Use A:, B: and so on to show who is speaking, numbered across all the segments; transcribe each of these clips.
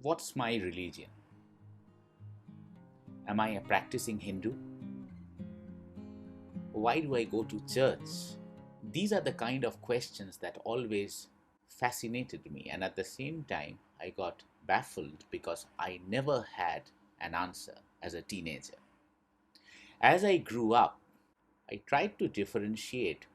A: What's my religion? Am I a practicing Hindu? Why do I go to church? These are the kind of questions that always fascinated me, and at the same time, I got baffled because I never had an answer as a teenager. As I grew up, I tried to differentiate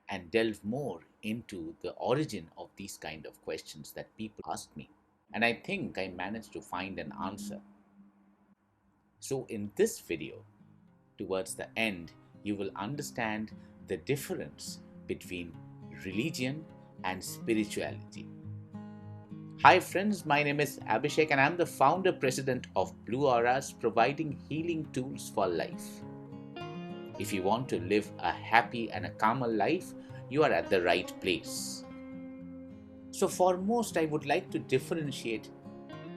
A: and delve more into the origin of these kind of questions that people asked me. And I think I managed to find an answer. So, in this video, towards the end, you will understand the difference between religion and spirituality. Hi, friends, my name is Abhishek, and I'm the founder president of Bleuauras, providing healing tools for life. If you want to live a happy and a calmer life, you are at the right place. So, foremost, I would like to differentiate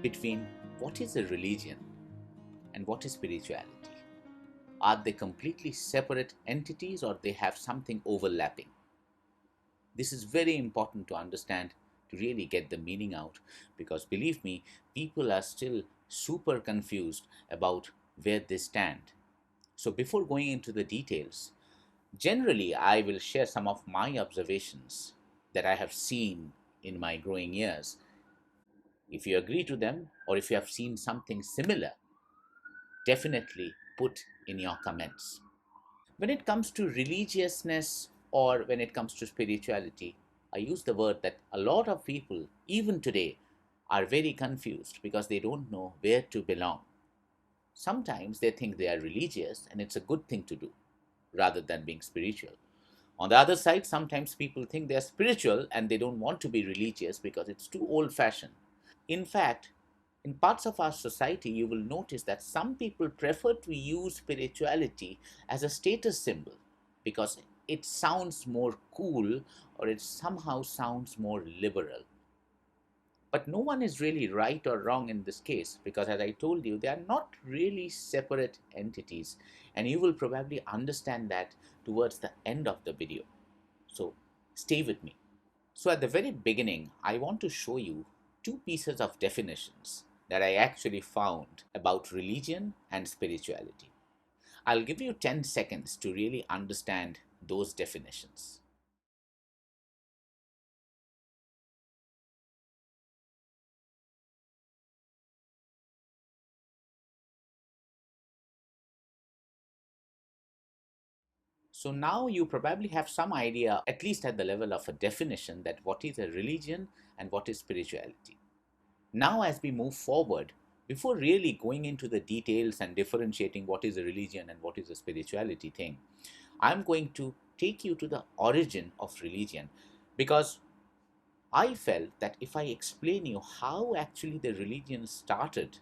A: between what is a religion and what is spirituality. Are they completely separate entities or they have something overlapping? This is very important to understand to really get the meaning out, because believe me, people are still super confused about where they stand. So before going into the details, generally I will share some of my observations that I have seen in my growing years. If you agree to them or if you have seen something similar, definitely put in your comments. When it comes to religiousness or when it comes to spirituality, I use the word that a lot of people, even today, are very confused because they don't know where to belong. Sometimes they think they are religious and it's a good thing to do rather than being spiritual. On the other side, sometimes people think they are spiritual and they don't want to be religious because it's too old fashioned. In fact, in parts of our society, you will notice that some people prefer to use spirituality as a status symbol because it sounds more cool or it somehow sounds more liberal. But no one is really right or wrong in this case because, as I told you, they are not really separate entities, and you will probably understand that towards the end of the video. So, stay with me. So at the very beginning, I want to show you two pieces of definitions that I actually found about religion and spirituality. I'll give you 10 seconds to really understand those definitions. So now you probably have some idea, at least at the level of a definition, that what is a religion and what is spirituality. Now, as we move forward, before really going into the details and differentiating what is a religion and what is a spirituality thing, I'm going to take you to the origin of religion because I felt that if I explain you how actually the religion started,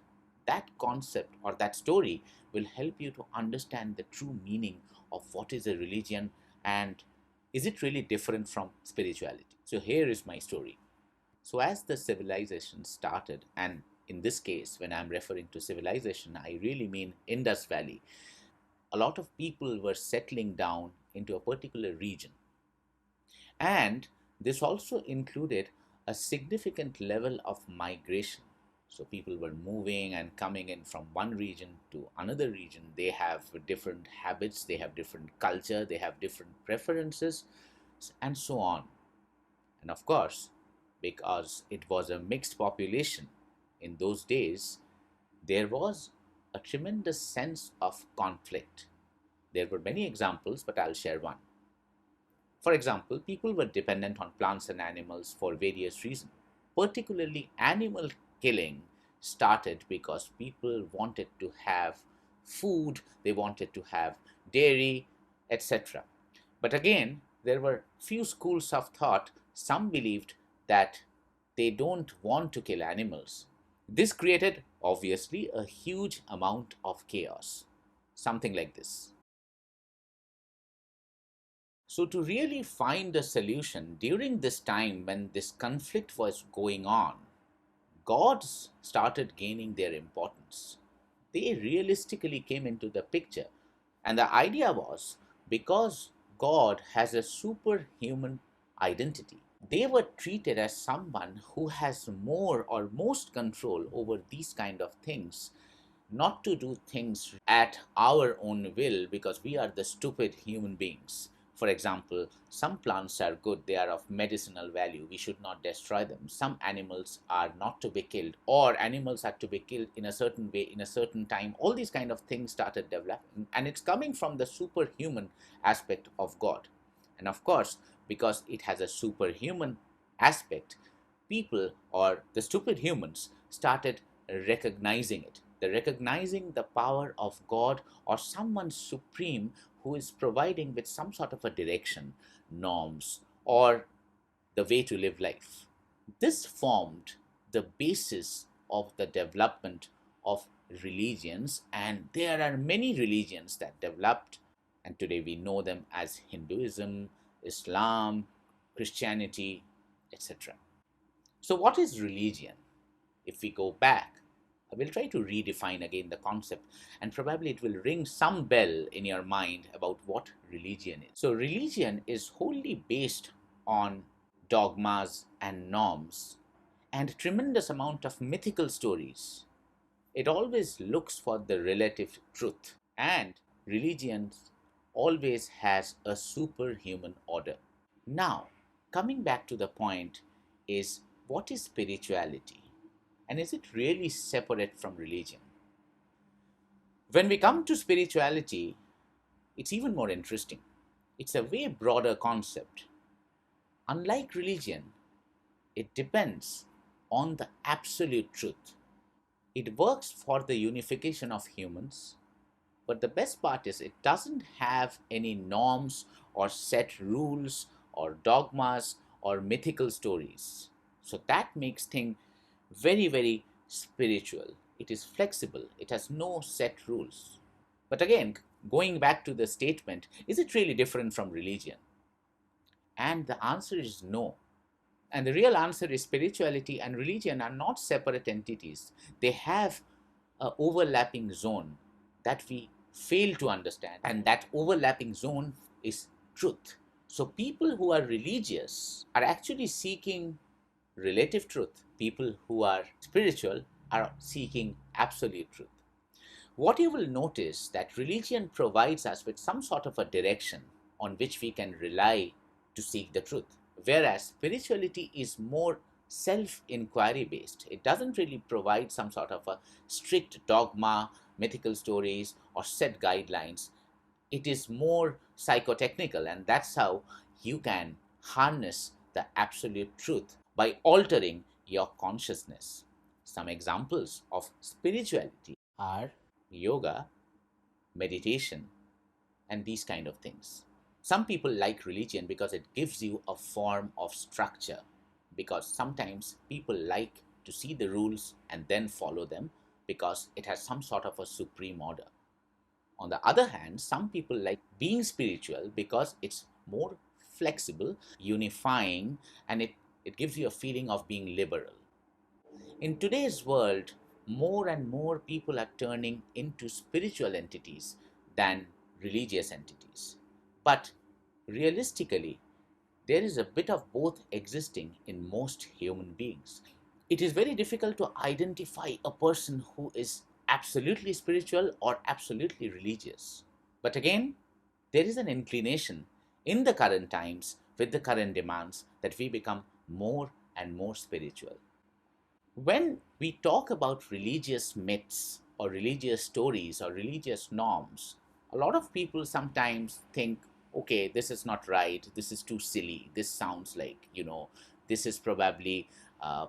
A: that concept or that story will help you to understand the true meaning of what is a religion and is it really different from spirituality. So here is my story. So, as the civilization started, and in this case, when I'm referring to civilization, I really mean Indus Valley, a lot of people were settling down into a particular region. And this also included a significant level of migration. So, people were moving and coming in from one region to another region. They have different habits, they have different culture, they have different preferences, and so on. And of course, because it was a mixed population in those days, there was a tremendous sense of conflict. There were many examples, but I'll share one. For example, people were dependent on plants and animals for various reasons. Particularly, animal killing started because people wanted to have food, they wanted to have dairy, etc. But again, there were few schools of thought. Some believed that they don't want to kill animals. This created, obviously, a huge amount of chaos. Something like this. So, to really find a solution during this time when this conflict was going on, gods started gaining their importance. They realistically came into the picture. And the idea was because God has a superhuman identity, They were treated as someone who has more or most control over these kind of things, not to do things at our own will because we are the stupid human beings. For example, some plants are good, they are of medicinal value, we should not destroy them. Some animals are not to be killed, or animals are to be killed in a certain way, in a certain time. All these kind of things started developing, and it's coming from the superhuman aspect of God. And of course, because it has a superhuman aspect, people or the stupid humans started recognizing it. They're recognizing the power of God or someone supreme who is providing with some sort of a direction, norms, or the way to live life. This formed the basis of the development of religions, and there are many religions that developed, and today we know them as Hinduism, Islam, Christianity, etc. So, what is religion? If we go back, I will try to redefine again the concept, and probably it will ring some bell in your mind about what religion is. So, religion is wholly based on dogmas and norms and tremendous amount of mythical stories. It always looks for the relative truth, and religion always has a superhuman order. Now, coming back to the point is, what is spirituality? And is it really separate from religion? When we come to spirituality, it's even more interesting. It's a way broader concept. Unlike religion, it depends on the absolute truth. It works for the unification of humans, but the best part is it doesn't have any norms or set rules or dogmas or mythical stories. So that makes things very, very spiritual. It is flexible, it has no set rules. But again, going back to the statement, is it really different from religion? And the answer is no. And the real answer is spirituality and religion are not separate entities. They have a overlapping zone that we fail to understand, and that overlapping zone is truth. So people who are religious are actually seeking relative truth. People who are spiritual are seeking absolute truth. What you will notice that religion provides us with some sort of a direction on which we can rely to seek the truth, whereas spirituality is more self-inquiry based. It doesn't really provide some sort of a strict dogma, mythical stories, or set guidelines. It is more psychotechnical, and that's how you can harness the absolute truth by altering your consciousness. Some examples of spirituality are yoga, meditation, and these kind of things. Some people like religion because it gives you a form of structure, because sometimes people like to see the rules and then follow them because it has some sort of a supreme order. On the other hand, some people like being spiritual because it's more flexible, unifying, and it gives you a feeling of being liberal. In today's world, more and more people are turning into spiritual entities than religious entities. But realistically, there is a bit of both existing in most human beings. It is very difficult to identify a person who is absolutely spiritual or absolutely religious. But again, there is an inclination in the current times with the current demands that we become more and more spiritual. When we talk about religious myths or religious stories or religious norms, a lot of people sometimes think, okay, this is not right, this is too silly, this sounds like, this is probably uh,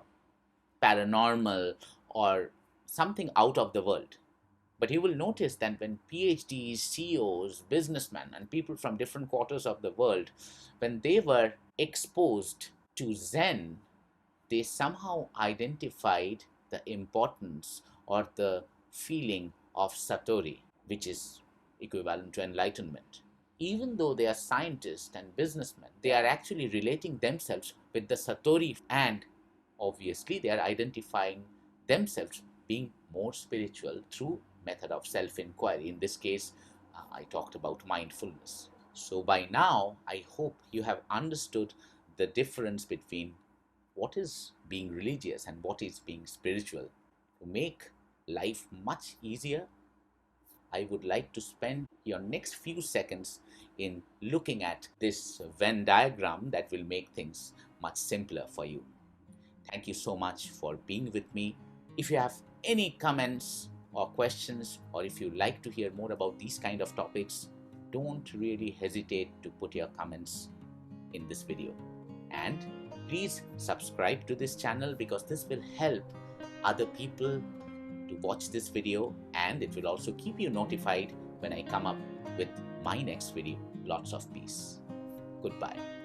A: paranormal or something out of the world. But you will notice that when PhDs, CEOs, businessmen, and people from different quarters of the world, when they were exposed to Zen, they somehow identified the importance or the feeling of Satori, which is equivalent to enlightenment. Even though they are scientists and businessmen, they are actually relating themselves with the Satori, and obviously they are identifying themselves being more spiritual through method of self-inquiry. In this case, I talked about mindfulness. So by now, I hope you have understood the difference between what is being religious and what is being spiritual. To make life much easier, I would like to spend your next few seconds in looking at this Venn diagram that will make things much simpler for you. Thank you so much for being with me. If you have any comments or questions, or if you like to hear more about these kind of topics, don't really hesitate to put your comments in this video. And please subscribe to this channel, because this will help other people to watch this video, and it will also keep you notified when I come up with my next video. Lots of peace. Goodbye.